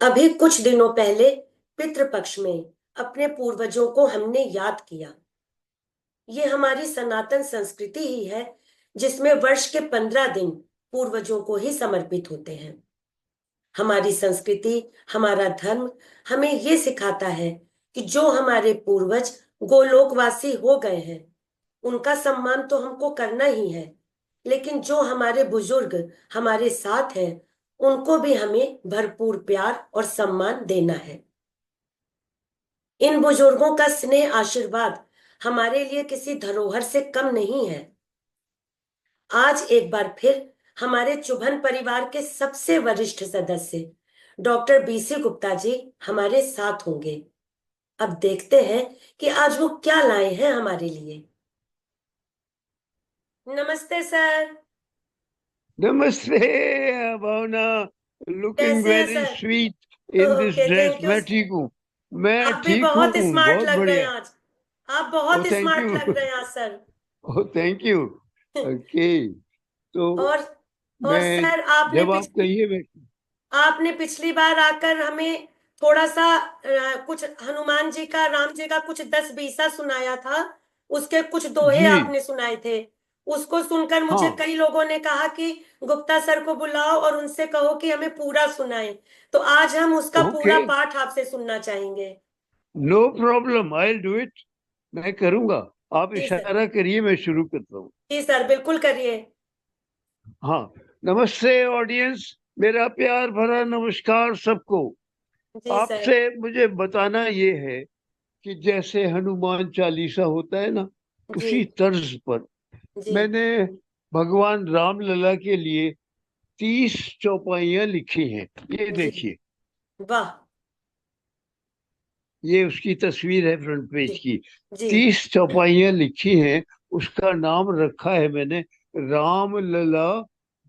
अभी कुछ दिनों पहले पितृपक्ष में अपने पूर्वजों को हमने याद किया। ये हमारी सनातन संस्कृति ही है, जिसमें वर्ष के 15 दिन पूर्वजों को ही समर्पित होते हैं। हमारी संस्कृति, हमारा धर्म हमें ये सिखाता है कि जो हमारे पूर्वज गोलोकवासी हो गए हैं, उनका सम्मान तो हमको करना ही है, लेकिन जो हमारे बुजुर्ग हमारे साथ हैं, उनको भी हमें भरपूर प्यार और सम्मान देना है। इन बुजुर्गों का स्नेह आशीर्वाद हमारे लिए किसी धरोहर से कम नहीं है। आज एक बार फिर हमारे चुभन परिवार के सबसे वरिष्ठ सदस्य डॉक्टर बीसी गुप्ता जी हमारे साथ होंगे। अब देखते हैं कि आज वो क्या लाए हैं हमारे लिए। नमस्ते सर। नमस्ते भावना। लुकिंग कैसे हैं very sir? Sweet in this okay, dress. Thank you. मैं ठीक हूँ। मैं आप भी ठीक हूँ। बहुत स्मार्ट बहुत लग रहे हैं बढ़िया। आज। आप ओ बहुत थैंक स्मार्ट यू। लग रहे हैं आज sir. Oh thank you. Okay. तो और और मैं सर, जब आप कहिए मैं। आपने पिछली बार आकर हमें थोड़ा सा कुछ हनुमान जी का, राम जी का कुछ 10 बीसा सुनाया था। उसके कुछ दोहे जी आपने सुनाए थे। उसको सुनकर मुझे हाँ। कई लोगों ने कहा कि गुप्ता सर को बुलाओ और उनसे कहो कि हमें पूरा सुनाएं। तो आज हम उसका ओके। पूरा पाठ आपसे सुनना चाहेंगे। No problem, I will do it. मैं करूँगा। आप जी सर। इशारा करिए, मैं शुरू करता हूँ। जी सर, बिल्कुल करिए। हाँ। नमस्ते ऑडियंस। मेरा प्यार भरा नमस्कार सबको। जी सर। आपसे मुझे बताना ये है कि जैसे हनुमान चालीसा होता है ना, जी। उसी तर्ज पर जी। मैंने भगवान राम लला के लिए 30 चौपाइयां लिखी हैं। ये जी। देखिए। वाह। ये उसकी तस्वीर है फ्रंट जी। पेज की। जी। 30 चौपाइयां लिखी हैं। उसका नाम रखा है मैंने राम लला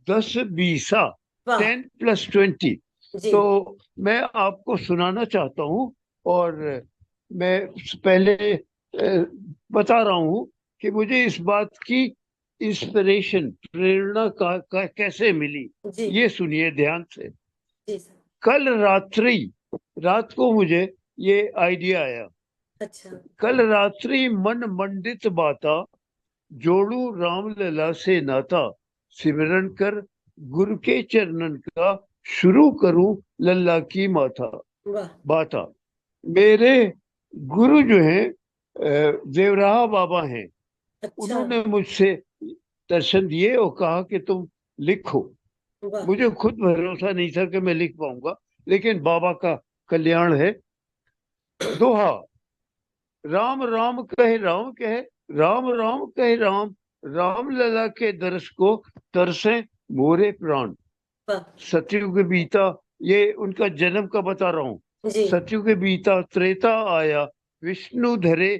10 बीसा। वाह। 10+20। जी। तो मैं आपको सुनाना चाहता हूँ। और मैं पहले बता रहा हूँ कि मुझे इस बात की इंस्पिरेशन, प्रेरणा कैसे मिली। जी। ये सुनिए ध्यान से। जी सर। कल रात्रि, रात को मुझे ये आइडिया आया। अच्छा। कल रात्रि मन मंडित बाता, जोड़ू राम लला से नाता, सिमरन कर गुरु के चरणन का, शुरू करूं लल्ला की माथा वाह। बाता। मेरे गुरु जो हैं देवराहा बाबा हैं। अच्छा। उन्होंने मुझसे दर्शन दिए और कहा कि तुम लिखो। वाह। मुझे खुद भरोसा नहीं था कि मैं लिख पाऊंगा, लेकिन बाबा का कल्याण है। दोहा। राम राम कहे राम कहे, राम राम कहे राम, राम लला के दर्श को तरसे मोरे प्राण। वाह। सतयुग बीता, ये उनका जन्म का बता रहा हूँ। जी। सतयुग बीता त्रेता आया, विष्णु धरे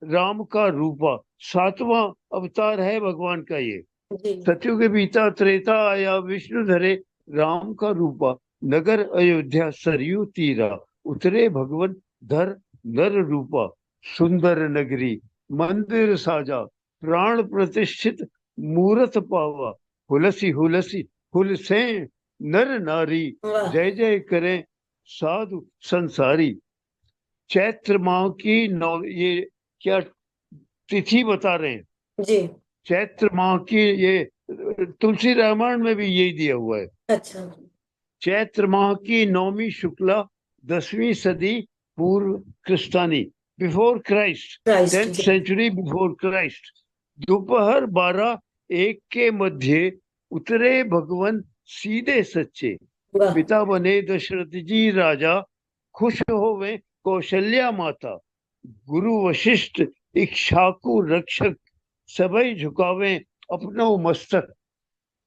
राम का रूपा। 7वां अवतार है भगवान का ये। जी। सतयुग बीता त्रेता आया, विष्णु धरे राम का रूपा। नगर अयोध्या सरयू तीरा, उतरे भगवन धर नर रूपा। सुंदर नगरी मंदिर साजा, प्राण प्रतिष्ठित मूरत पावा। हुलसी हुलसी हुल से नर नारी, वाह। जय जय करें साधु संसारी। चैत्र माह की नौ, ये क्या तिथि बता रहे हैं। जी। चैत्र माह की ये तुलसी रामायण में भी यही दिया हुआ है। अच्छा। चैत्र माह की नौमी शुक्ला, 10वीं सदी पूर्व क्रिस्तानी, before Christ. Christ. 10th century before Christ. दोपहर 12 1 के मध्य उतरे भगवन सीधे सच्चे। वाह। पिता बने दशरथ जी राजा, खुश होवे कौशल्या माता। गुरु वशिष्ठ इक्ष्वाकु रक्षक, सबई झुकावे अपनो मस्तक।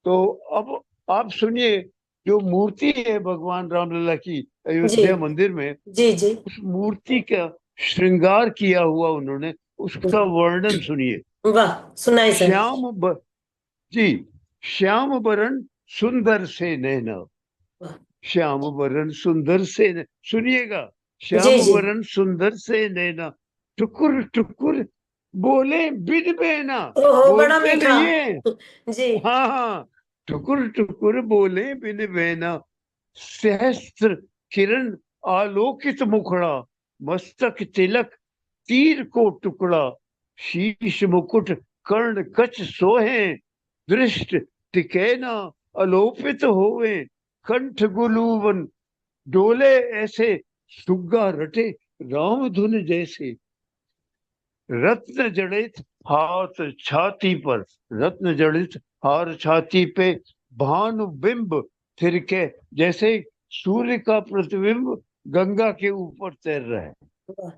तो अब आप सुनिए। जो मूर्ति है भगवान रामलला की जी। अयोध्या मंदिर में, जी। जी। उस मूर्ति का श्रृंगार किया हुआ उन्होंने, उसका वर्णन सुनिए। वाह, सुनाई सर। श्याम ब, जी। श्याम बरन सुंदर से नैना, वाह। श्याम वरण सुंदर से सुनिएगा। जी। श्याम जी। वरण सुंदर से नैना, टुकुर टुकुर बोले बिन बेना। ओहो, बड़ा बोलते मीठा। नहीं है। जी। हाँ हाँ। टुकुर टुकुर बोले बिन बेना, सहस्त्र किरण आलोकित मुखड़ा, मस्तक तिलक तीर को टुकड़ा, शीश मुकुट कर्ण कछ सोहे, दृष्ट टिके न अलोपित होवे, कंठ गुलूवन डोले ऐसे, सुग्गा रटे राम धुन जैसे। रत्न जड़ित हाथ छाती पर, रत्न जड़ित हार छाती पे, भानु बिंब थिरके, जैसे सूर्य का प्रतिबिंब गंगा के ऊपर तैर रहा है। वाह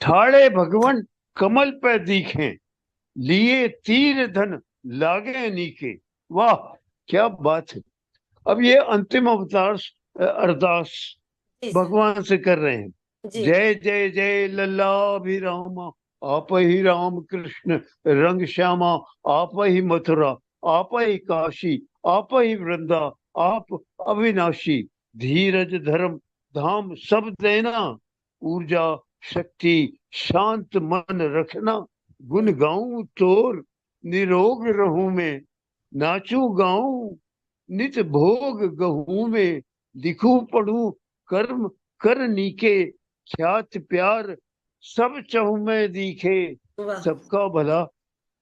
ठाड़े भगवान कमल पे दिखे, लिए तीर धन लागे नीके। वाह क्या बात है। अब ये अंतिम अवतार अरदास जी सर। भगवान से कर रहे हैं। जी जय जय जय लल्लाभिराम, आप ही राम कृष्ण रंग श्यामा, आप ही मथुरा, आप ही काशी, आप ही वृंदा, आप अविनाशी, धीरज धर्म धाम सब देना, ऊर्जा शक्ति शांत मन रखना, गुण गाऊं तोर निरोग रहूं मैं, नाचू गाऊं नित भोग गहूं में, लिखूं पढ़ूं कर्म कर नीके, ख्यात प्यार सब चहु में दिखे, वाह सबका भला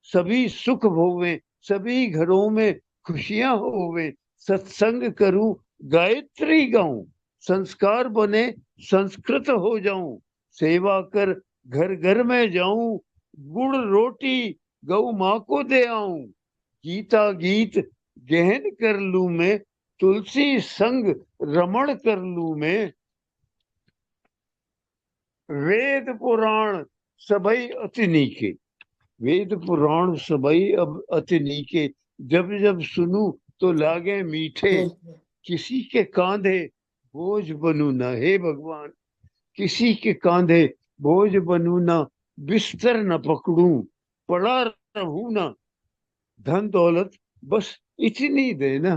सभी सुख भोवे, सभी घरों में खुशियां होवे, सत्संग करूं गायत्री गाऊं, संस्कार बने संस्कृत हो जाऊं, सेवा कर घर घर में जाऊं, गुड़ रोटी गौ माँ को दे आऊं, गीता गीत गहन कर लूं मैं, तुलसी संग रमण कर लूं मैं, वेद पुराण सबई अति नीके, वेद पुराण सबई अब अति नीके, जब जब सुनूं तो लागे मीठे, हम्म, किसी के कांधे बोझ बनू ना, हे भगवान किसी के कांधे बोझ बनू ना, बिस्तर न पकड़ूं पड़ा रहूं ना, धन दौलत बस इतनी देना,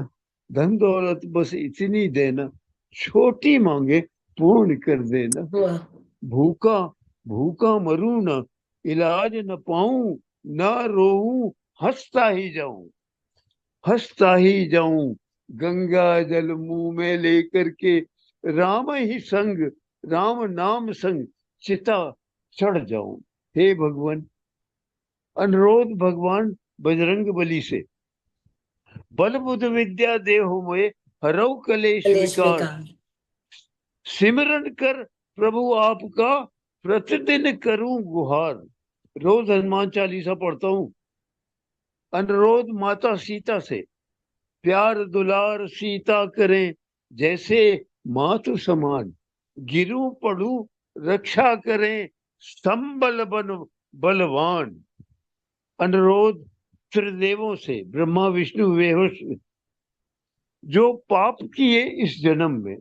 धन दौलत बस इतनी देना, छोटी मांगे पूर्ण कर देना, वाह भूखा भूखा मरूं ना, इलाज न पाऊं ना रोऊं, हंसता ही जाऊं, हंसता ही जाऊं, गंगा जल मुंह में लेकर के, राम ही संग राम नाम संग चिता चढ़ जाऊं। हे भगवान, अनुरोध भगवान बजरंग बली से, बल बुद्ध विद्या देहु मोए, हरऊ कलेश कलेश विकार, विकार। सिमरन कर प्रभु आपका, प्रतिदिन करूं गुहार। रोज हनुमान चालीसा पढ़ता हूँ। अनुरोध माता सीता से, प्यार दुलार सीता करें, जैसे मातु समान, गिरूं पड़ूं रक्षा करें, संबल बन बलवान। अनुरोध त्रिदेवों से, ब्रह्मा विष्णु महेश, जो पाप किए इस जन्म में,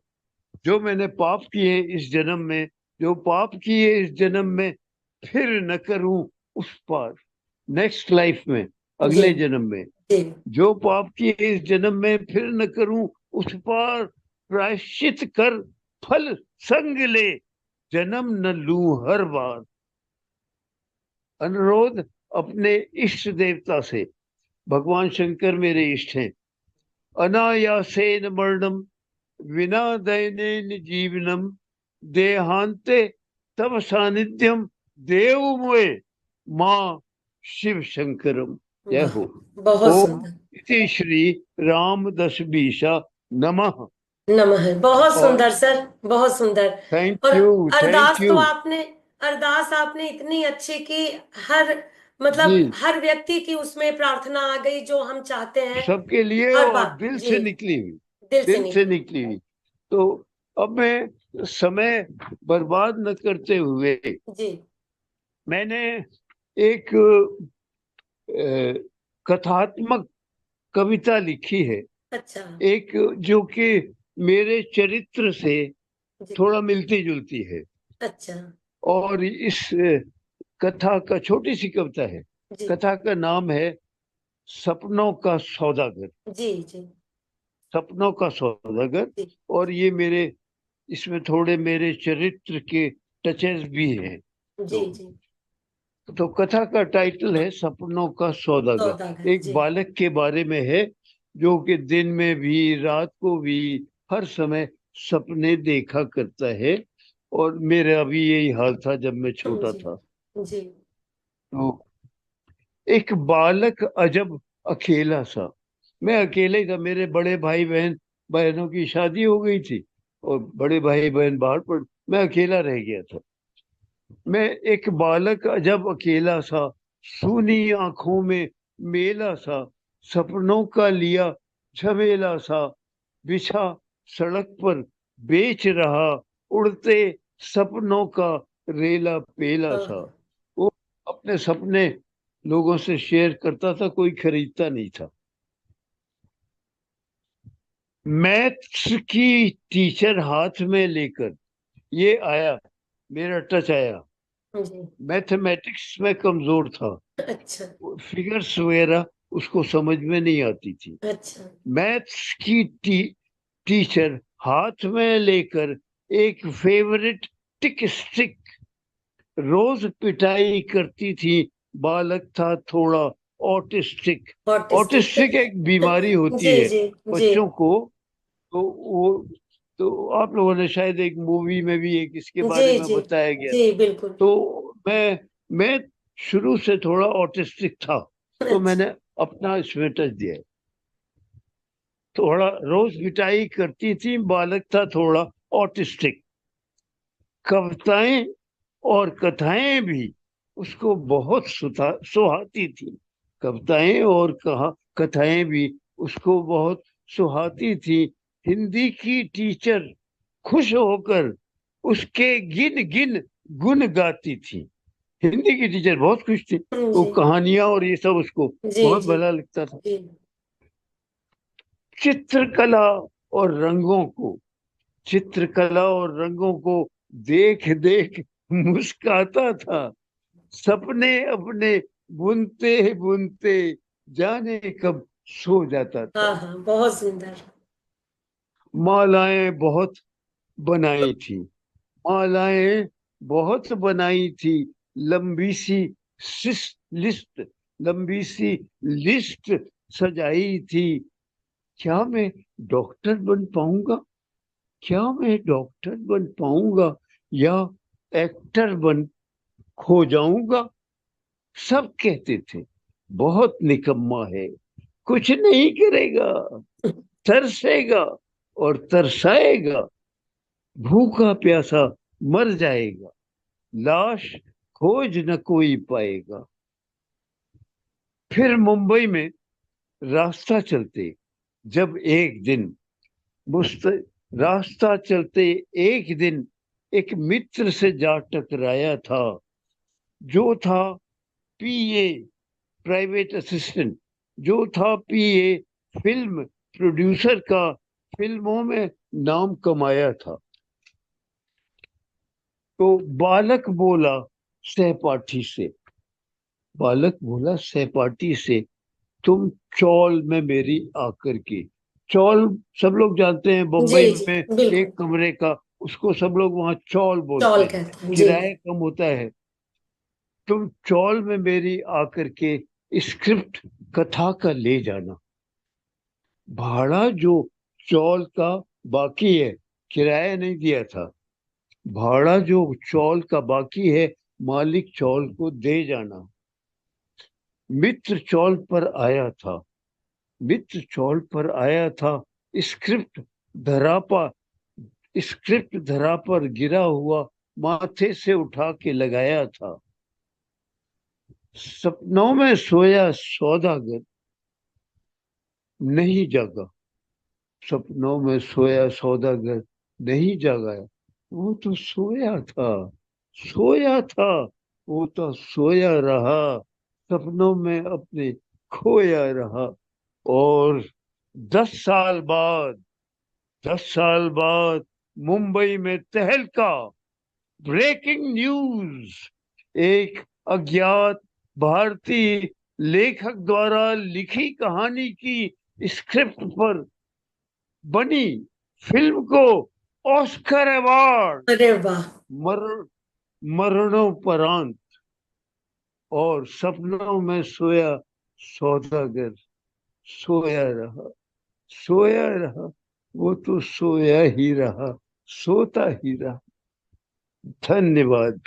जो मैंने पाप किए इस जन्म में, जो पाप किए इस जन्म में, फिर न करूं उस पार, नेक्स्ट लाइफ में, जी अगले जन्म में, जी जो पाप किए इस जन्म में फिर न करूं उस पार, प्रायश्चित कर फल संग ले, जन्म न लूं हर बार। अनुरोध अपने इष्ट देवता से, भगवान शंकर मेरे इष्ट हैं। अनायासेन मरणम विना दैनेन जीवनम, देहांते तव सानिध्यम देव मोए, मां शिव शंकरम। जय वाह हो। बहुत ओम सुंदर। इति श्री राम दश बीसा नमः। नमः। बहुत और सुंदर सर, बहुत सुंदर। थैंक और यू, थैंक अरदास तो यू। आपने, अरदास आपने इतनी अच्छी की, हर मतलब जी, हर व्यक्ति की उसमें प्रार्थना आ गई जो हम चाहते हैं। सबके लिए हर और बात दिल जी, से निकली हुई, दिल से दिल से निकली। निकली हुई। तो अब मैं समय बर्बाद न करते हुए, जी मैंने एक कथात्मक कविता लिखी है, अच्छा। एक जो कि मेरे चरित्र से जी थोड़ा मिलती जुलती है। अच्छा। और इस कथा का, छोटी सी कविता है, जी कथा का नाम है सपनों का सौदागर। जी जी सपनों का सौदागर। जी और ये मेरे, इसमें थोड़े मेरे चरित्र के टचेस भी हैं। जी तो जी। कथा का टाइटल है सपनों का सौदागर। सौदागर एक जी। बालक के बारे में है, जो कि दिन में भी रात को भी हर समय सपने देखा करता है। और मेरा भी यही हाल था जब मैं छोटा जी था। जी। तो एक बालक अजब अकेला सा, मैं अकेले ही था, मेरे बड़े भाई बहनों की शादी हो गई थी और बड़े भाई बहन बाहर पड़, मैं अकेला रह गया था। मैं एक बालक अजब अकेला सा, सूनी आंखों में मेला सा, सपनों का लिया झमेला सा, बिछा सड़क पर बेच रहा, उड़ते सपनों का रेला पेला हाँ सा। हाँ। वो अपने सपने लोगों से शेयर करता था, कोई खरीदता नहीं था। मैथ्स की टीचर हाथ में लेकर ये आया, मेरा टच आया। जी। मैथमेटिक्स में कमजोर था, अच्छा फिगर्स वगैरह उसको समझ में नहीं आती थी। अच्छा। मैथ्स की टीचर हाथ में लेकर एक फेवरेट टिक स्टिक, रोज पिटाई करती थी, बालक था थोड़ा ऑटिस्टिक। ऑटिस्टिक। ऑटिस्टिक एक बीमारी होती जी है जी जी बच्चों को। तो वो, तो आप लोगों ने शायद एक मूवी में भी एक इसके जी बारे में जी बताया गया जी था। बिल्कुल। तो मैं शुरू से थोड़ा ऑटिस्टिक था, तो अच्छा। मैंने अपना इसमें टच दिया। थोड़ा रोज पिटाई करती थी, बालक था थोड़ा ऑटिस्टिक। कविताएं और कथाएं भी उसको बहुत सुहाती थी। कविताएं और कथाएं भी उसको बहुत सुहाती थी। हिंदी की टीचर खुश होकर उसके गिन गिन गुन गाती थी। हिंदी की टीचर बहुत खुश थी, वो जी कहानियां और ये सब उसको जी बहुत जी भला लगता था। जी। चित्रकला और रंगों को चित्रकला और रंगों को देख देख मुस्काता था। सपने अपने बुनते बुनते जाने कब सो जाता था। हाँ हाँ, बहुत सुंदर। मालाएं बहुत बनाई थी, मालाएं बहुत बनाई थी, लंबी सी लिस्ट, लंबी सी लिस्ट सजाई थी। क्या मैं डॉक्टर बन पाऊंगा? क्या मैं डॉक्टर बन पाऊंगा या एक्टर बन खो जाऊंगा? सब कहते थे बहुत निकम्मा है, कुछ नहीं करेगा, तरसेगा और तरसाएगा, भूखा प्यासा मर जाएगा, लाश खोज न कोई पाएगा। फिर मुंबई में रास्ता चलते जब एक दिन मुस्त रास्ता चलते एक दिन एक मित्र से जा टकराया था, जो था पीए, प्राइवेट असिस्टेंट, जो था पीए फिल्म प्रोड्यूसर का, फिल्मों में नाम कमाया था। तो बालक बोला सहपाठी से, बालक बोला सहपाठी से, तुम चौल में मेरी आकर के, चौल सब लोग जानते हैं जी बम्बई जी में, बिल्कुल। एक कमरे का, उसको सब लोग वहां चौल बोलते चौल हैं, कहते हैं जी। किराया कम होता है। तुम चौल में मेरी आकर के स्क्रिप्ट कथा का ले जाना, भाड़ा जो चौल का बाकी है, किराया नहीं दिया था, भाड़ा जो चौल का बाकी है मालिक चौल को दे जाना। मित्र चौल पर आया था, मित्र चौल पर आया था, स्क्रिप्ट धरा पा स्क्रिप्ट धरा पर गिरा हुआ माथे से उठा के लगाया था। सपनों में सोया सौदागर नहीं जागा, सपनों में सोया सौदागर नहीं जागा, वो तो सोया था, सोया था, वो तो सोया रहा, सपनों में अपने खोया रहा। और 10 साल बाद, 10 साल बाद मुंबई में तहलका, ब्रेकिंग न्यूज, एक अज्ञात भारतीय लेखक द्वारा लिखी कहानी की स्क्रिप्ट पर बनी फिल्म को ऑस्कर अवार्ड, अरे वाह। मर मरणोपरांत। और सपनों में सोया सौदागर सोया रहा, सोया रहा, वो तो सोया ही रहा, सोता ही रहा। धन्यवाद।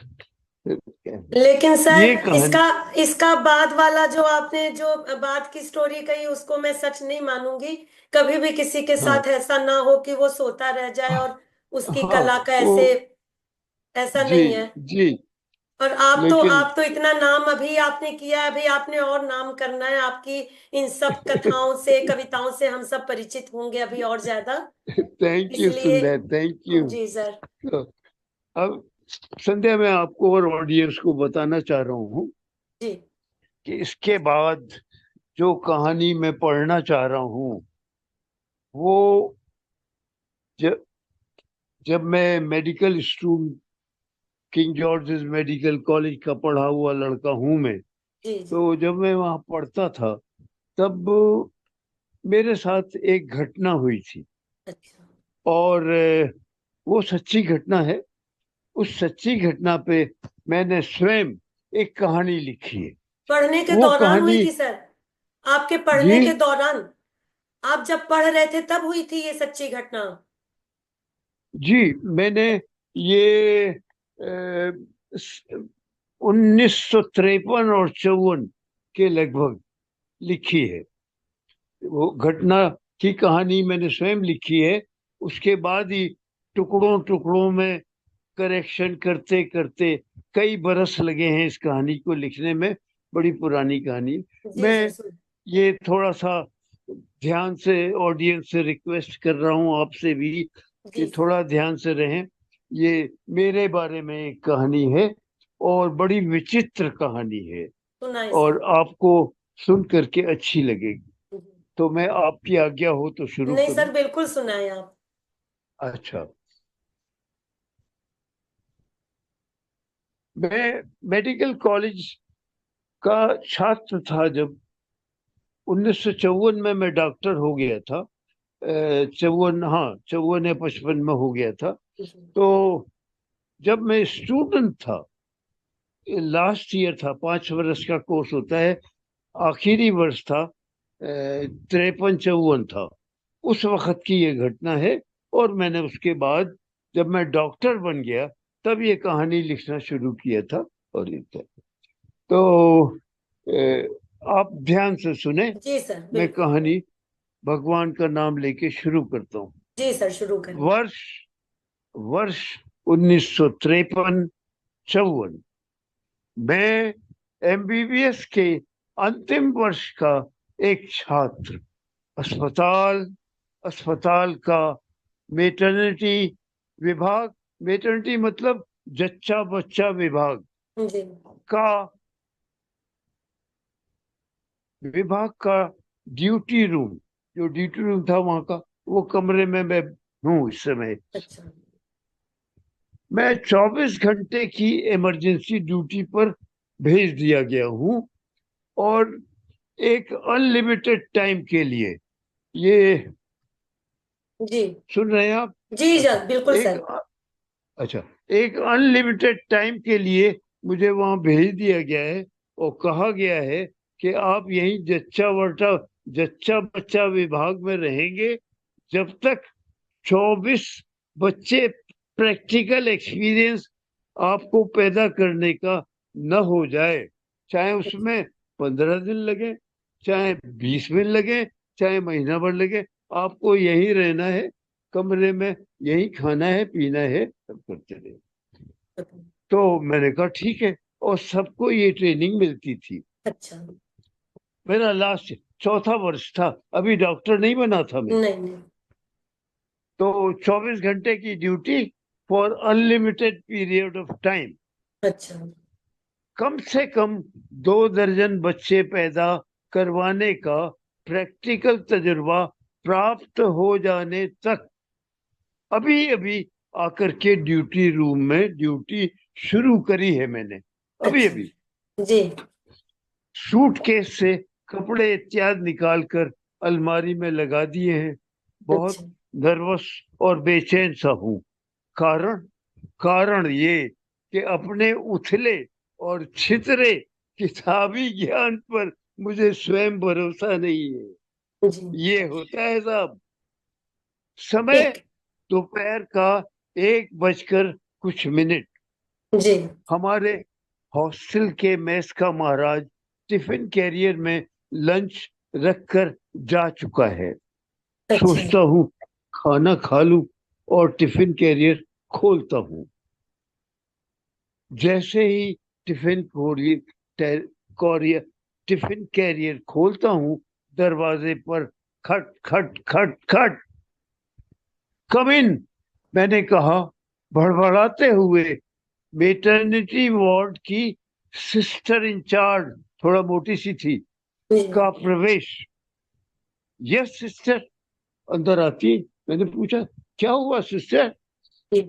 लेकिन ये सर कहानी। इसका इसका बाद वाला जो आपने जो बाद की स्टोरी कही उसको मैं सच नहीं मानूंगी। कभी भी किसी के हाँ साथ ऐसा ना हो कि वो सोता रह जाए और उसकी हाँ। कला का वो ऐसे, ऐसा जी नहीं है। जी। और लेकिन आप तो इतना नाम अभी आपने किया है, अभी आपने और नाम करना है। आपकी इन सब कथाओं से, कविताओं से हम सब परिचित होंगे अभी और ज्यादा। थैंक यू इसलिए सुंदर, थैंक यू। Ji sir. तो अब संध्या, मैं आपको और ऑडियंस को बताना चाह रहा हूँ जी कि इसके बाद जो कहानी मैं पढ़ना चाह रहा हूँ वो, जब जब मैं medical student, king George's medical college का पढ़ा हुआ लड़का हूँ मैं। जी जी। तो जब मैं वहाँ पढ़ता था तब मेरे साथ एक घटना हुई थी। अच्छा। और वो सच्ची घटना है। उस सच्ची घटना पे मैंने स्वयं एक कहानी लिखी है। पढ़ने के वो दौरान हुई कहानी। थी सर? आपके जी पढ़ने के दौरान? आप जब पढ़ रहे थे तब हुई थी ये सच्ची घटना? जी। मैंने ये 1953 और 54 के लगभग लिखी है। वो घटना की कहानी मैंने स्वयं लिखी है। उसके बाद ही टुकड़ों टुकड़ों में करेक्शन करते करते कई बरस लगे हैं इस कहानी को लिखने में। बड़ी पुरानी कहानी। जी मैं सर सुन। ये थोड़ा सा ध्यान से ऑडियंस से रिक्वेस्ट कर रहा हूँ, आपसे भी, कि जी सर। थोड़ा ध्यान से रहें। ये मेरे बारे में एक कहानी है और बड़ी विचित्र कहानी है। सुनाए सर। और आपको सुन करके अच्छी लगेगी। तो मैं, आपकी आज्ञा हो तो शुरू नहीं करूं? सर, बिल्कुल सुनाए आप। अच्छा। मैं मेडिकल कॉलेज का छात्र था जब 1954 में मैं डॉक्टर हो गया था। 54, हाँ 54 या 55 में हो गया था। जी तो जब मैं स्टूडेंट था, लास्ट ईयर था, 5 वर्ष का कोर्स होता है, आखिरी वर्ष था, 53 54 था, उस वक्त की ये घटना है। और मैंने उसके बाद जब मैं डॉक्टर बन गया तब ये कहानी लिखना शुरू किया था। और ये था। तो आप ध्यान से सुने। जी सर मैं बिल्कुल। कहानी भगवान का नाम लेके शुरू करता हूँ। जी सर शुरू करें। वर्ष वर्ष 1953 54। मैं एमबीबीएस के अंतिम वर्ष का एक छात्र। अस्पताल अस्पताल का मेटर्निटी विभाग, मेटर्निटी मतलब जच्चा बच्चा विभाग जी का ड्यूटी रूम, जो ड्यूटी रूम था वहां का, वो कमरे में मैं हूँ इस समय। अच्छा। मैं 24 घंटे की इमरजेंसी ड्यूटी पर भेज दिया गया हूँ। और एक अनलिमिटेड टाइम के लिए, ये जी सुन रहे हैं आप? जी अच्छा। सर बिल्कुल एक सर। अच्छा, एक अनलिमिटेड टाइम के लिए मुझे वहां भेज दिया गया है। और कहा गया है कि आप यहीं जच्चा बच्चा विभाग में रहेंगे जब तक 24 बच्चे प्रैक्टिकल एक्सपीरियंस आपको पैदा करने का न हो जाए। चाहे उसमें 15 दिन लगे, चाहे 20 दिन लगे, चाहे महीना भर लगे, आपको यहीं रहना है कमरे में, यहीं खाना है पीना है, सब करते रहे। तो मैंने कहा ठीक है। और सबको ये ट्रेनिंग मिलती थी। अच्छा। मेरा लास्ट चौथा वर्ष था, अभी डॉक्टर नहीं बना था मैं। नहीं नहीं। तो 24 घंटे की duty for unlimited period of time. अच्छा। कम से कम 2 दर्जन बच्चे पैदा करवाने का प्रैक्टिकल तजुर्बा प्राप्त हो जाने तक अभी अभी आकर के ड्यूटी रूम में ड्यूटी शुरू करी है मैंने, अभी अच्छा। अभी। जी। सूटकेस से कपड़े इत्यादि निकाल कर अलमारी में लगा दिए हैं। बहुत अच्छा। नर्वस और बेचैन सा हूँ। कारण कारण ये कि अपने उथले और छितरे किताबी ज्ञान पर मुझे स्वयं भरोसा नहीं है। जी। ये होता है साहब। समय ठीक। दोपहर का 1 बजकर कुछ मिनट। जी। हमारे हॉस्टल के मेस का महाराज टिफिन कैरियर में लंच रखकर जा चुका है। अच्छा। सोचता हूँ खाना खा लूं और टिफिन कैरियर खोलता हूँ। जैसे ही टिफिन कॉरियर टिफिन कैरियर खोलता हूँ, दरवाजे पर खट खट खट खट। कम इन, मैंने कहा भड़बड़ाते हुए। मेटर्निटी वार्ड की सिस्टर इंचार्ज, थोड़ा मोटी सी थी, जी। का प्रवेश। यस सिस्टर, अंदर आती। मैंने पूछा क्या हुआ सिस्टर? जी।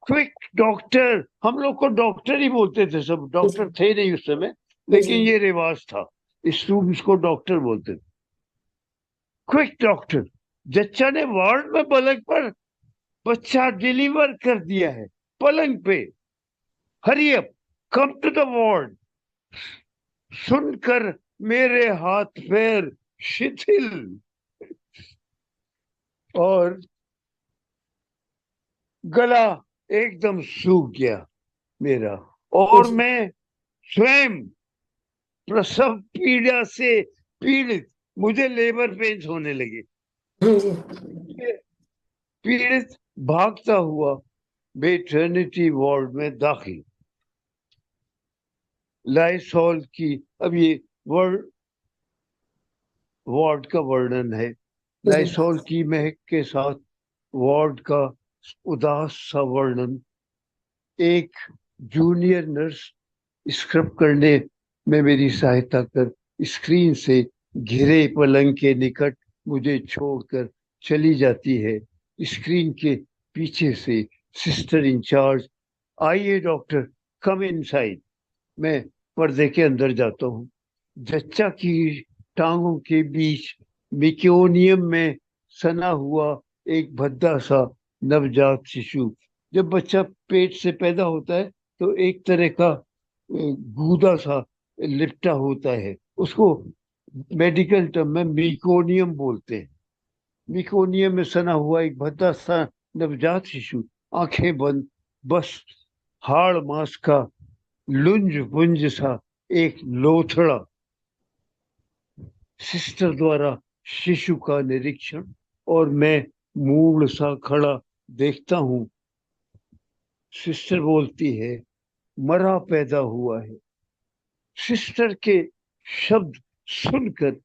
क्विक डॉक्टर, हम लोग को डॉक्टर ही बोलते थे, सब जी। डॉक्टर थे नहीं उस समय, जी। लेकिन ये रिवाज था, इस रूम्स को डॉक्टर बोलते थे। क्विक डॉक्टर, जच्चा ने वार्ड में पलंग पर बच्चा डिलीवर कर दिया है, पलंग पे। Hurry up, come to the ward. सुनकर मेरे हाथ पैर शिथिल और गला एकदम सूख गया मेरा, और जी। मैं स्वयं प्रसव पीड़ा से पीड़ित, मुझे लेबर पेन्स होने लगे। जी। पीड़ित भागता हुआ मेटर्निटी वार्ड में दाखिल। लाइसॉल की, अब ये वर्ड वार्ड का वर्णन है। जी। लाइसॉल की महक के साथ वार्ड का उदास सा वर्णन। एक जूनियर नर्स स्क्रब करने में मेरी सहायता कर स्क्रीन से घिरे पलंग के निकट मुझे छोड़कर चली जाती है। स्क्रीन के पीछे से सिस्टर इंचार्ज, आइए डॉक्टर, कम इनसाइड। मैं पर्दे के अंदर जाता हूँ। जच्चा की टांगों के बीच मिक्योनियम में सना हुआ एक भद्दा सा नवजात शिशु। जब बच्चा पेट से पैदा होता है तो एक तरह का गूदा सा लिपटा होता है, उसको मेडिकल टर्म में मिकोनियम बोलते हैं। मिकोनियम में सना हुआ एक भद्दा सा नवजात शिशु, आंखें बंद, बस हाड़ मांस का लुंज पुंज सा एक लोथड़ा। सिस्टर द्वारा शिशु का निरीक्षण, और मैं मूड सा खड़ा देखता हूँ। सिस्टर बोलती है मरा पैदा हुआ है। सिस्टर के शब्द सुनकर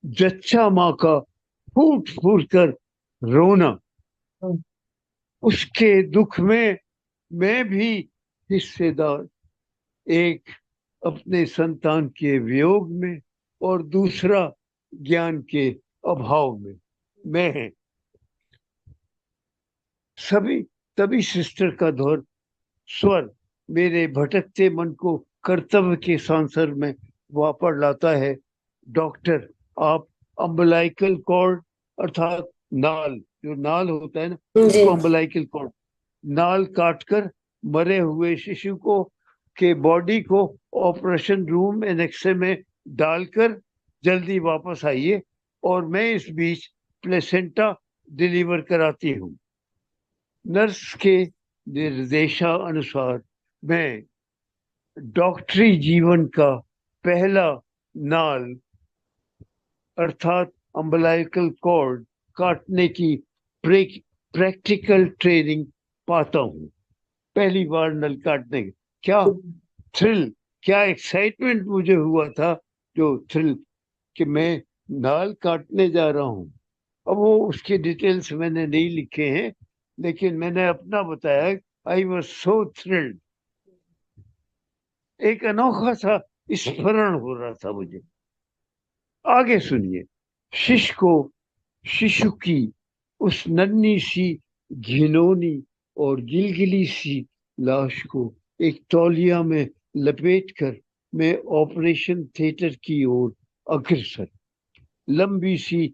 जच्चा माँ का फूट फूट कर रोना, उसके दुख में मैं भी हिस्सेदार। एक अपने संतान के वियोग में, और दूसरा ज्ञान के अभाव में। मैं सभी तभी सिस्टर का दौर स्वर मेरे भटकते मन को कर्तव्य के सांसर में वापस लाता है। डॉक्टर, आप अम्बलाइकल कॉर्ड, अर्थात नाल, जो नाल होता है ना, जी। उसको अम्बलाइकल कॉर्ड, नाल काटकर मरे हुए शिशु को के बॉडी को ऑपरेशन रूम एनेक्से में डालकर जल्दी वापस आइए, और मैं इस बीच प्लेसेंटा डिलीवर कराती हूँ। नर्स के निर्देशानुसार मैं डॉक्टरी जीवन का पहला नाल, अर्थात अम्बलाइकल कॉर्ड काटने की प्रैक्टिकल ट्रेनिंग पाता हूँ। पहली बार नल काटने की क्या थ्रिल, क्या एक्साइटमेंट मुझे हुआ था, जो थ्रिल कि मैं नाल काटने जा रहा हूँ। अब वो उसके डिटेल्स मैंने नहीं लिखे हैं, लेकिन मैंने अपना बताया। I was so thrilled. एक अनोखा सा स्मरण हो रहा था मुझे। आगे सुनिए। शिशु को शिशु की उस नन्ही सी घिनौनी और गिलगिली सी लाश को एक तौलिया में लपेटकर मैं ऑपरेशन थिएटर की ओर अग्रसर। लंबी सी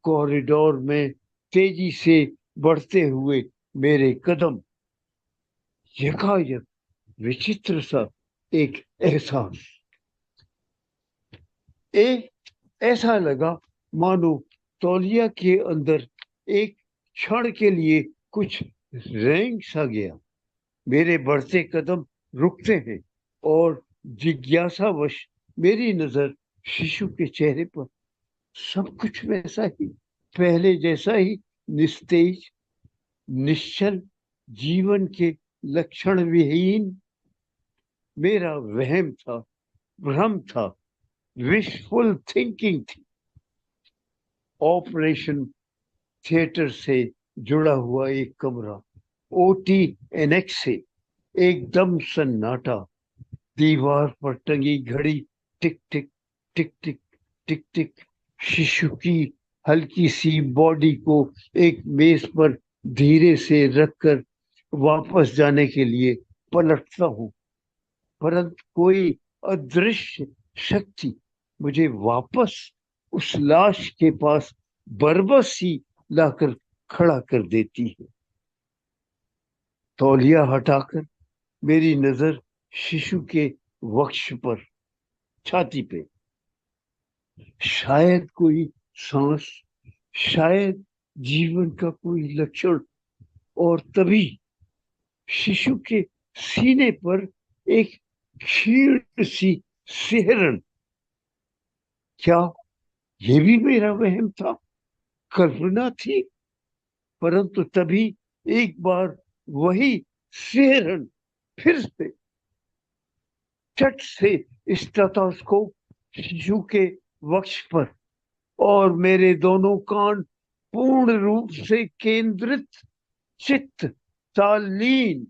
कॉरिडोर में तेजी से बढ़ते हुए मेरे कदम, यकायक विचित्र सा एक एहसास, एक ऐसा लगा मानो तौलिया के अंदर एक क्षण के लिए कुछ रेंग सा गया। मेरे बढ़ते कदम रुकते हैं और जिज्ञासावश मेरी नजर शिशु के चेहरे पर। सब कुछ वैसा ही, पहले जैसा ही, निस्तेज, निश्चल, जीवन के लक्षण विहीन। मेरा वहम था, भ्रम था, विशफुल थिंकिंग थी। ऑपरेशन थिएटर से जुड़ा हुआ एक कमरा, ओटी एनेक्स से एकदम सन्नाटा। दीवार पर टंगी घड़ी टिक टिक टिक टिक टिक टिक। शिशु की हल्की सी बॉडी को एक मेज पर धीरे से रखकर वापस जाने के लिए पलटता हूँ, परंतु कोई अदृश्य शक्ति मुझे वापस उस लाश के पास बरबस ही लाकर खड़ा कर देती है। तौलिया हटाकर मेरी नजर शिशु के वक्ष पर, छाती पे। शायद कोई सांस, शायद जीवन का कोई लक्षण। और तभी शिशु के सीने पर एक क्षीण सी सिहरन। क्या ये भी मेरा वहम था, कल्पना थी? परंतु तभी एक बार वही सिहरन फिर से चट से स्टेथोस्कोप शिशु के वक्ष पर, और मेरे दोनों कान पूर्ण रूप से केंद्रित, चित्त तालीन।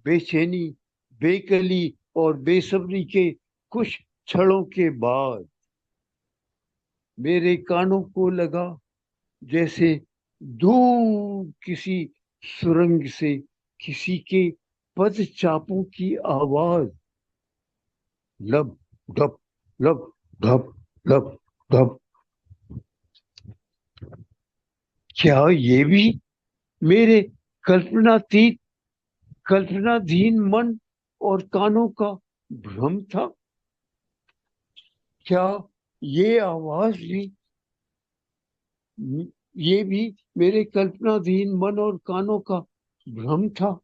बेचैनी, बेकली और बेसब्री के कुछ क्षणों के बाद मेरे कानों को लगा जैसे दूर किसी सुरंग से किसी के पदचापों की आवाज। लब ढप, लब ढप, लब ढप। क्या ये भी मेरे कल्पनाधीन मन और कानों का भ्रम था? क्या ये आवाज भी, ये भी मेरे कल्पनाधीन मन और कानों का भ्रम था?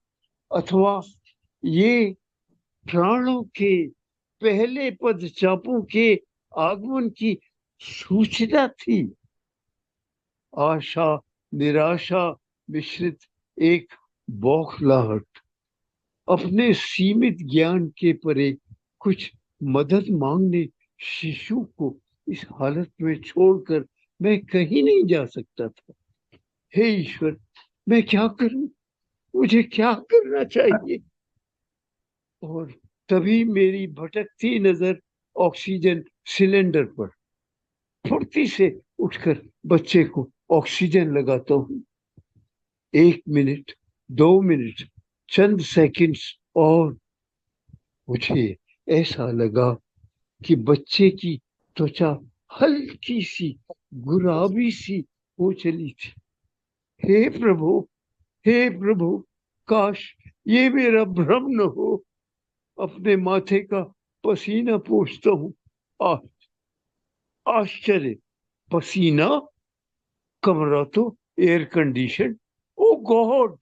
अथवा ये प्राणों के पहले पदचापों के आगमन की सूचना थी? आशा निराशा मिश्रित एक बौखलाहट। अपने सीमित ज्ञान के परे कुछ मदद मांगने शिशु को इस हालत में छोड़कर मैं कहीं नहीं जा सकता था। हे ईश्वर, मैं क्या करूं? मुझे क्या करना चाहिए? और तभी मेरी भटकती नजर ऑक्सीजन सिलेंडर पर। फुर्ती से उठकर बच्चे को ऑक्सीजन लगाता हूँ। 1 मिनट, 2 मिनट, चंद सेकंड्स और। मुझे ऐसा लगा कि बच्चे की त्वचा हल्की सी गुलाबी सी हो चली थी। हे प्रभु, हे प्रभु, काश ये मेरा भ्रम न हो। अपने माथे का पसीना पोंछता हूँ। आश्चर्य, पसीना, कमरा तो एयर कंडीशन। ओ गॉड,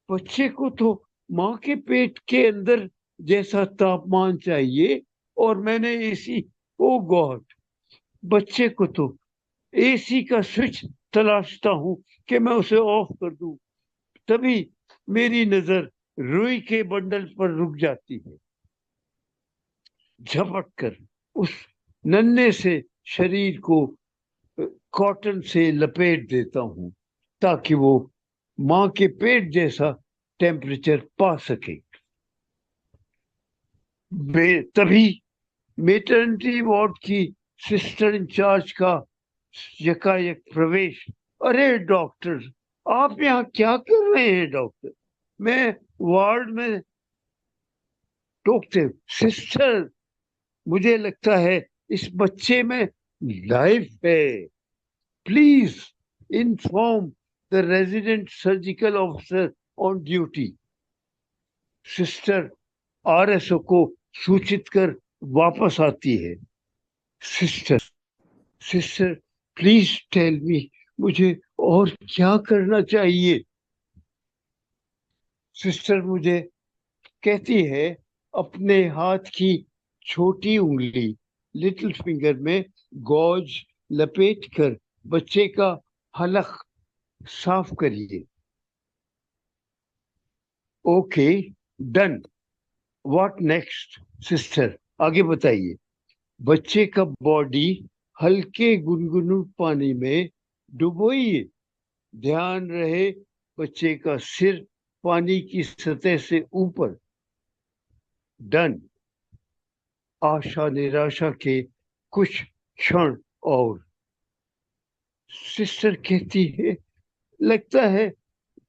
बच्चे को तो माँ के पेट के अंदर जैसा तापमान चाहिए और मैंने एसी। ओ गॉड, बच्चे को तो एसी का स्विच तलाशता हूं कि मैं उसे ऑफ कर दूं। तभी मेरी नजर रुई के बंडल पर रुक जाती है। झपट कर उस नन्हे से शरीर को कॉटन से लपेट देता हूं ताकि वो माँ के पेट जैसा टेम्परेचर पा सके। तभी मेटर्निटी वार्ड की सिस्टर इंचार्ज का यकायक प्रवेश। अरे डॉक्टर, आप यहाँ क्या कर रहे हैं? डॉक्टर, मैं वार्ड में। टोकते, सिस्टर, मुझे लगता है इस बच्चे में लाइफ है। Please inform the resident surgical officer on duty. Sister RSO को सूचित कर वापस आती है। Sister, sister, please tell me मुझे और क्या करना चाहिए? सिस्टर मुझे कहती है अपने हाथ की छोटी उंगली लिटिल फिंगर में गौज लपेट कर बच्चे का हलक साफ करिए। Okay, done. What next sister? आगे बताइए। बच्चे का बॉडी हल्के गुनगुने पानी में डुबोइए। ध्यान रहे बच्चे का सिर पानी की सतह से ऊपर। डन। आशा निराशा के कुछ क्षण और। सिस्टर कहती है लगता है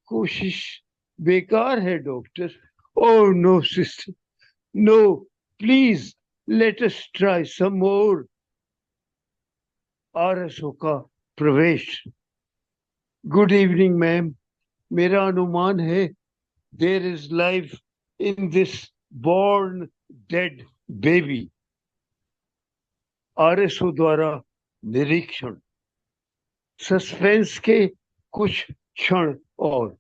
कोशिश बेकार है doctor. Oh no sister, no, please let us try some more. RSO का प्रवेश। गुड इवनिंग मैम, मेरा अनुमान है there is life in this born dead baby. RSO द्वारा निरीक्षण। सस्पेंस के कुछ क्षण और।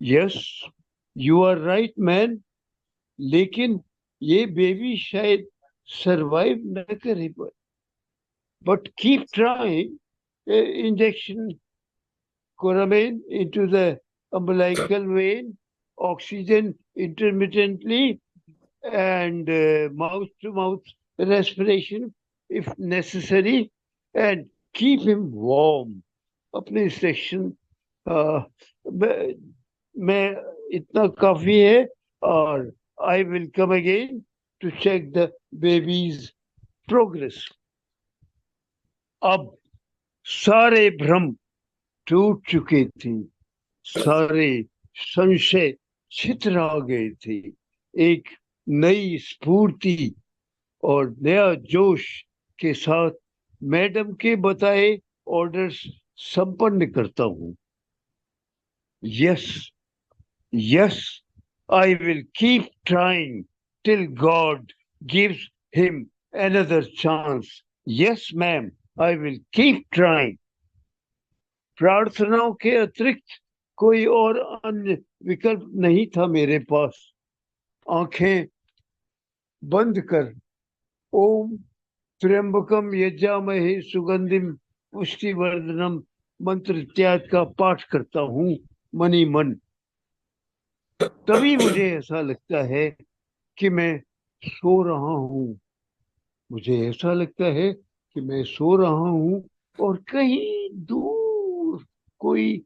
Yes, you are right man, लेकिन ये बेबी शायद सरवाइव न करे। But keep trying. Injection Coramine into the umbilical vein, oxygen intermittently, and mouth-to-mouth respiration if necessary, and keep him warm. अपने सेक्शन में इतना काफी है, और I will come again to check the baby's progress. अब सारे भ्रम टूट चुके थे, सारे संशय छितरा गए थे। एक नई स्फूर्ति और नया जोश के साथ मैडम के बताए ऑर्डर्स संपन्न करता हूं। Yes, yes, I will keep trying till God gives him another chance. Yes, ma'am, I will keep trying. प्रार्थनाओं के अतिरिक्त कोई और अन्य विकल्प नहीं था मेरे पास। आंखें बंद कर ओम त्र्यंबकम यज्जामहे सुगंधिम पुष्टिवर्धनम मंत्र इत्यादि का पाठ करता हूँ मनी मन। तभी मुझे ऐसा लगता है कि मैं सो रहा हूँ। मुझे ऐसा लगता है कि मैं सो रहा हूँ और कहीं दूर कोई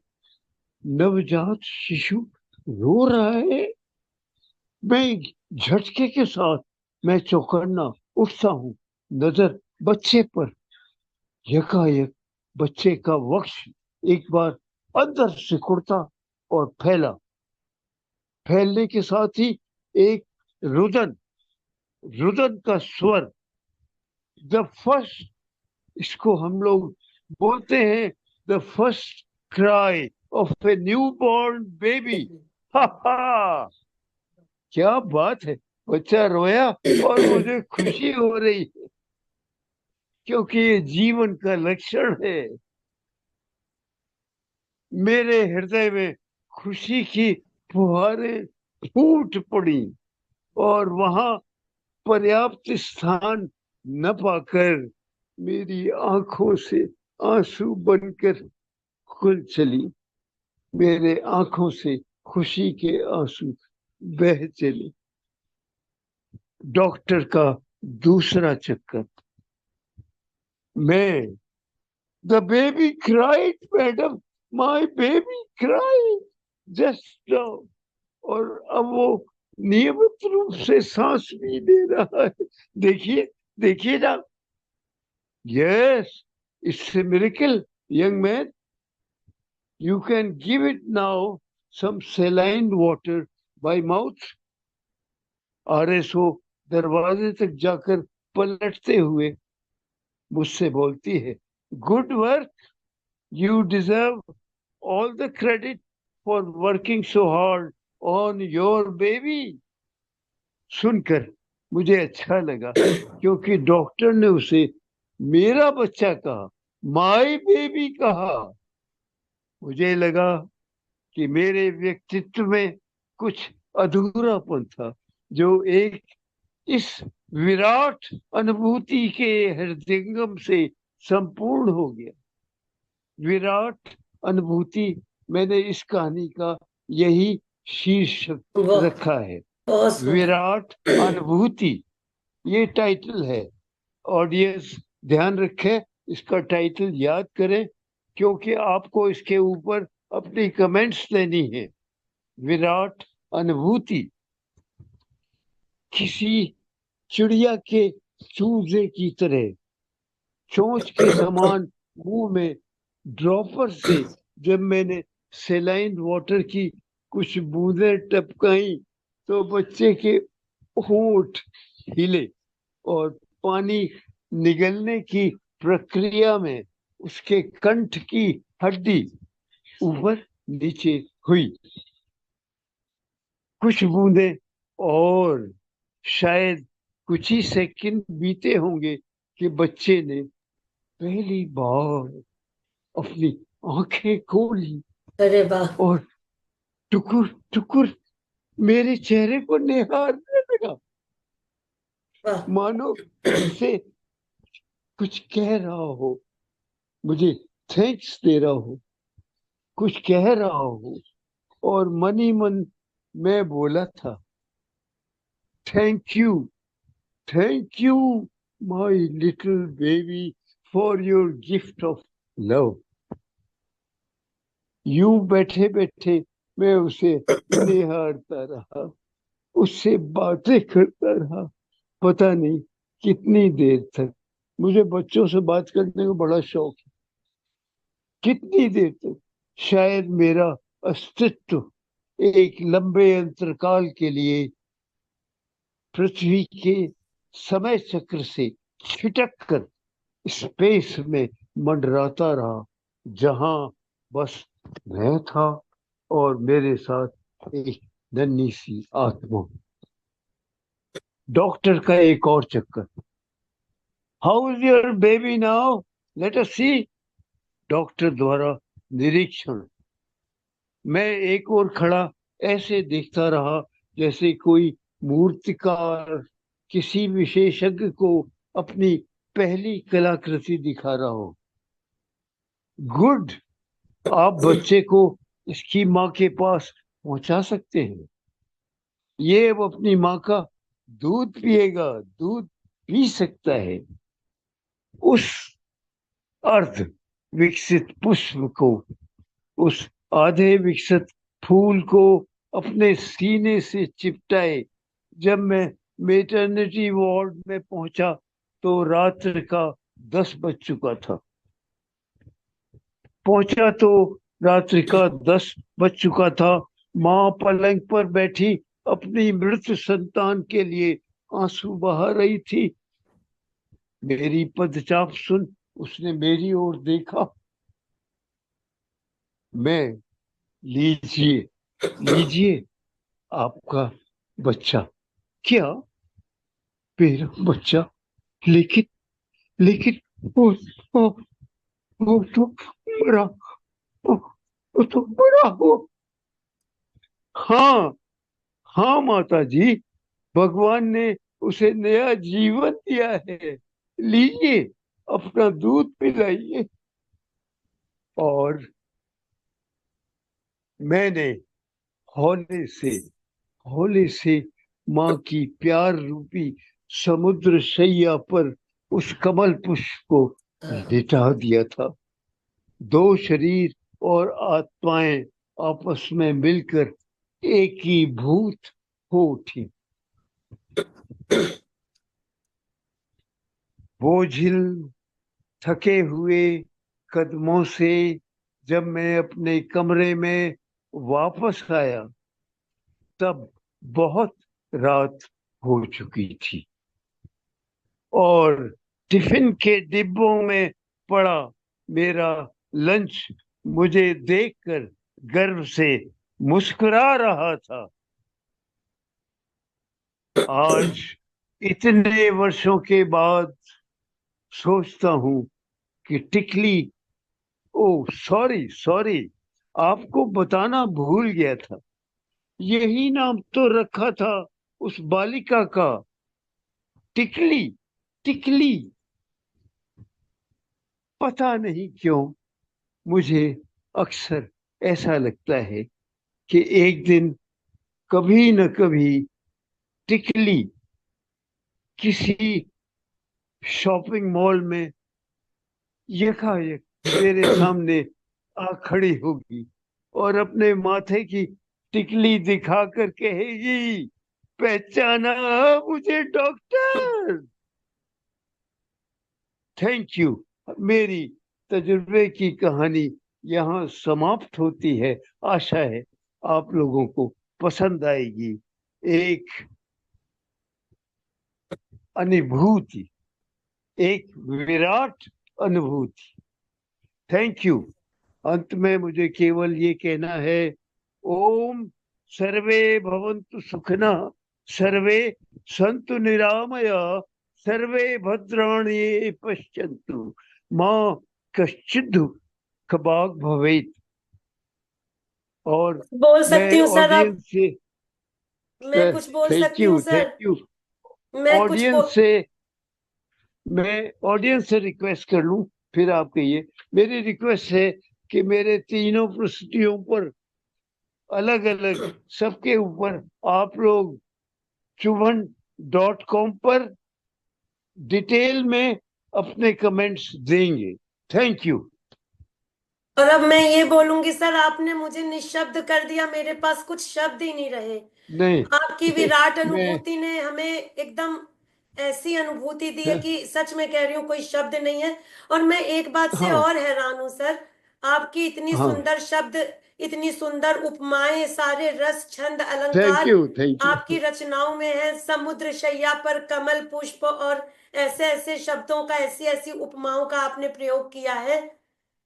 नवजात शिशु रो रहा है। मैं झटके के साथ मैं चौकन्ना उठता हूँ। नजर बच्चे पर। यकायक बच्चे का वक्ष एक बार अंदर से कुड़ता और फैला। फैलने के साथ ही एक रुदन रुदन का स्वर। द फर्स्ट, इसको हम लोग बोलते हैं the first cry of a new born baby. हा हा, क्या बात है, बच्चा रोया और मुझे खुशी हो रही है, क्योंकि ये जीवन का लक्षण है। मेरे हृदय में खुशी की फुहारें फूट पड़ी और वहां पर्याप्त स्थान न पाकर मेरी आंखों से आंसू बनकर खुल चली। मेरे आंखों से खुशी के आंसू बह चले। डॉक्टर का दूसरा चक्कर। मैं the baby cried madam, my baby cried just now. और अब वो नियमित रूप से सांस भी दे रहा है। देखिए, देखिए ना। Yes, it's a miracle young man. You can give it now some saline water by mouth. RSO दरवाजे तक जाकर पलटते हुए मुझसे बोलती है, good work, you deserve all the credit for working so hard on your baby. सुनकर मुझे अच्छा लगा, क्योंकि डॉक्टर ने उसे मेरा बच्चा कहा, माय बेबी कहा। मुझे लगा कि मेरे व्यक्तित्व में कुछ अधूरापन था, जो एक इस विराट अनुभूति के हृदयंगम से संपूर्ण हो गया। विराट अनुभूति, मैंने इस कहानी का यही शीर्षक वाह, रखा है। बहुत सुंदर। विराट अनुभूति, ये टाइटल है। ऑडियंस ध्यान रखे, इसका टाइटल याद करें, क्योंकि आपको इसके ऊपर अपनी कमेंट्स देनी है। विराट अनुभूति। किसी चिड़िया के चूजे की तरह चोंच के समान मुंह में ड्रॉपर से जब मैंने सेलाइन वाटर की कुछ बूंदें टपकाई, तो बच्चे के होंठ हिले और पानी निगलने की प्रक्रिया में उसके कंठ की हड्डी ऊपर नीचे हुई। कुछ बूंदे और शायद कुछ ही सेकंड बीते होंगे कि बच्चे ने पहली बार अपनी आंखें खोली अरे वाह। और टुकुर टुकुर मेरे चेहरे को निहारने लगा, वाह। मानो मुझसे कुछ कह रहा हो, मुझे थैंक्स दे रहा हो, कुछ कह रहा हो। और मन ही मन मैं बोला था, thank you, thank you my little baby for your gift of love. यूं बैठे बैठे मैं उसे निहारता रहा, उससे बातें करता रहा, पता नहीं कितनी देर तक। मुझे बच्चों से बात करने का बड़ा शौक है। कितनी देर तक? शायद मेरा अस्तित्व एक लंबे अंतरकाल के लिए पृथ्वी के समय चक्र से छिटक कर स्पेस में मंडराता रहा, जहां बस मैं था और मेरे साथ एक नन्ही सी आत्मा। डॉक्टर का एक और चक्कर। How is your baby now, let us see. Doctor द्वारा निरीक्षण। मैं एक और खड़ा ऐसे देखता रहा जैसे कोई मूर्तिकार किसी विशेषज्ञ को अपनी पहली कलाकृति दिखा रहा हो। गुड, आप बच्चे को इसकी माँ के पास पहुंचा सकते हैं। ये अब अपनी माँ का दूध पिएगा, दूध पी सकता है। उस अर्ध विकसित पुष्प को, उस आधे विकसित फूल को अपने सीने से चिपटाए जब मैं मेटर्निटी वार्ड में पहुंचा, तो रात्र का 10 बज चुका था। पहुंचा तो रात्रि का 10 बज चुका था। माँ पलंग पर बैठी अपनी मृत संतान के लिए आंसू बहा रही थी। मेरी पदचाप सुन उसने मेरी ओर देखा। मैं, लीजिए, लीजिए आपका बच्चा। क्या? मेरा बच्चा? लेकिन, लेकिन वो वो, वो तो मरा, वो तो मरा हो। हाँ, हाँ माता जी, भगवान ने उसे नया जीवन दिया है। लीजिए, अपना दूध पिलाइए। और मैंने हौले से, हौले से माँ की प्यार रूपी समुद्र शैया पर उस कमल पुष्प को लिटा दिया था। दो शरीर और आत्माएं आपस में मिलकर एक ही भूत हो उठी। बोझिल, थके हुए कदमों से जब मैं अपने कमरे में वापस आया, तब बहुत रात हो चुकी थी और टिफिन के डिब्बों में पड़ा मेरा लंच मुझे देखकर गर्व से मुस्कुरा रहा था। आज इतने वर्षों के बाद सोचता हूं कि टिकली, ओ सॉरी सॉरी, आपको बताना भूल गया था, यही नाम तो रखा था उस बालिका का, टिकली। टिकली। पता नहीं क्यों मुझे अक्सर ऐसा लगता है कि एक दिन कभी न कभी टिकली किसी शॉपिंग मॉल में यकायक मेरे सामने आ खड़ी होगी और अपने माथे की टिकली दिखाकर कहेगी, पहचाना मुझे डॉक्टर। Thank you. मेरी तजुर्बे की कहानी यहाँ समाप्त होती है। आशा है आप लोगों को पसंद आएगी। एक अनुभूति, एक विराट अनुभूति। Thank you. अंत में मुझे केवल ये कहना है, ओम सर्वे भवन्तु सुखिनः, सर्वे सन्तु निरामया, सर्वे भद्राणि पश्यन्तु, माँ कश्चित् दुःख भाग् भवेत्। और बोल सकती मैं हूँ सर अब? ऑडियंस से, मैं कुछ बोल थैंक सकती हूँ यू, सर? Thank you. मैं कुछ ऑडियंस से मैं ऑडियंस से रिक्वेस्ट कर लूं, फिर आप कहिए। मेरी रिक्वेस्ट है कि मेरे तीनों प्रस्तुतियों पर अलग अलग, सबके ऊपर आप लोग चुभन.com पर डिटेल में अपने कमेंट्स देंगे। Thank you. और अब मैं ये बोलूंगी सर, आपने मुझे निशब्द कर दिया, मेरे पास कुछ शब्द ही नहीं रहे। नहीं। आपकी विराट मैं अनुभूति ने हमें एकदम ऐसी अनुभूति दी है कि सच में कह रही हूँ, कोई शब्द नहीं है। और मैं एक बात से हाँ और हैरान हूँ सर, आपकी इतनी हाँ, सुंदर शब्द, इतनी सुंदर उपमाएं, सारे रस छंद थैंक अलंकार यू, थैंक आपकी यू। रचनाओं में है। समुद्र शैया पर कमल पुष्प, और ऐसे ऐसे शब्दों का, ऐसी ऐसी उपमाओं का आपने प्रयोग किया है।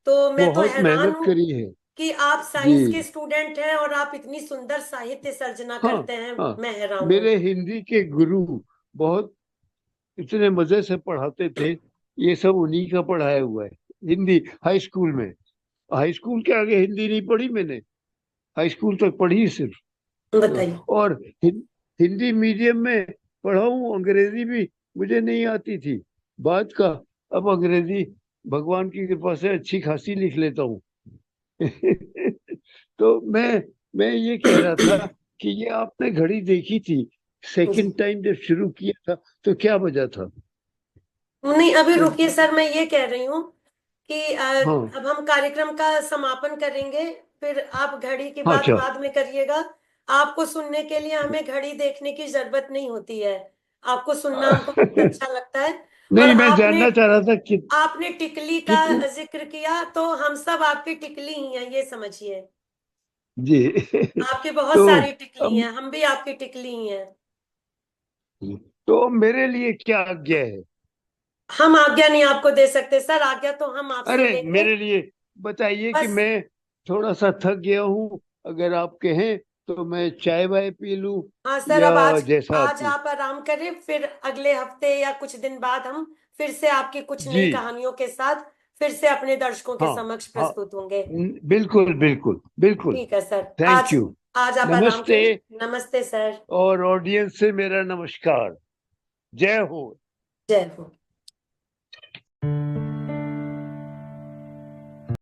तो मैं तो बहुत हैरान मेहनत हूँ करी है कि आप जी। साइंस के स्टूडेंट हैं और आप इतनी सुंदर साहित्य सर्जना हाँ करते हैं। हाँ, मैं हैरान हूँ। मेरे हिंदी के गुरु बहुत इतने मजे से पढ़ाते थे। ये सब उन्हीं का पढ़ाया हुआ है। हिंदी हाई स्कूल में, हाई स्कूल के आगे हिंदी नहीं पढ़ी मैंने, हाई स्कूल तक पढ़ी सिर्फ। बताइए। और हिंदी मीडियम में पढ़ा हूँ, अंग्रेजी भी मुझे नहीं आती थी बात का। अब अंग्रेजी भगवान की कृपा से अच्छी खासी लिख लेता हूँ। तो मैं ये कह रहा था कि ये आपने घड़ी देखी थी जी सेकंड टाइम जब शुरू किया था, तो क्या वजह था? नहीं, अभी रुकिए सर, मैं ये कह रही हूँ कि हाँ अब हम कार्यक्रम का समापन करेंगे, फिर आप घड़ी की हाँ, बात अच्छा। बाद में करिएगा। आपको सुनने के लिए हमें घड़ी देखने की जरूरत नहीं होती है, आपको सुनना हमको बहुत अच्छा लगता है। और नहीं, मैं आपने जानना चाह रहा था कि आपने टिकली का कितनी। जिक्र किया, तो हम सब आपकी टिकली ही हैं, ये समझिए। जी। आपकी बहुत तो सारी टिकली अब हैं, हम भी आपकी टिकली ही हैं। तो मेरे लिए क्या आज्ञा है? हम आज्ञा नहीं आपको दे सकते सर, आज्ञा तो हम आपसे अरे लेंगे। मेरे लिए बताइए कि बस। मैं थोड़ा सा थक गया हूँ, अगर आप कहें तो मैं चाय वाय पी लूं, हाँ सर, या अब आज जैसा आज आपको। आप आराम करें, फिर अगले हफ्ते या कुछ दिन बाद हम फिर से आपकी कुछ जी। नई कहानियों के साथ फिर से अपने दर्शकों के हाँ समक्ष हाँ, प्रस्तुत होंगे। बिल्कुल बिल्कुल बिल्कुल। ठीक है सर। थैंक आज यू। आज आप आराम नमस्ते। करें। नमस्ते सर। और ऑडियंस से मेरा नमस्कार। जय हो। जय हो।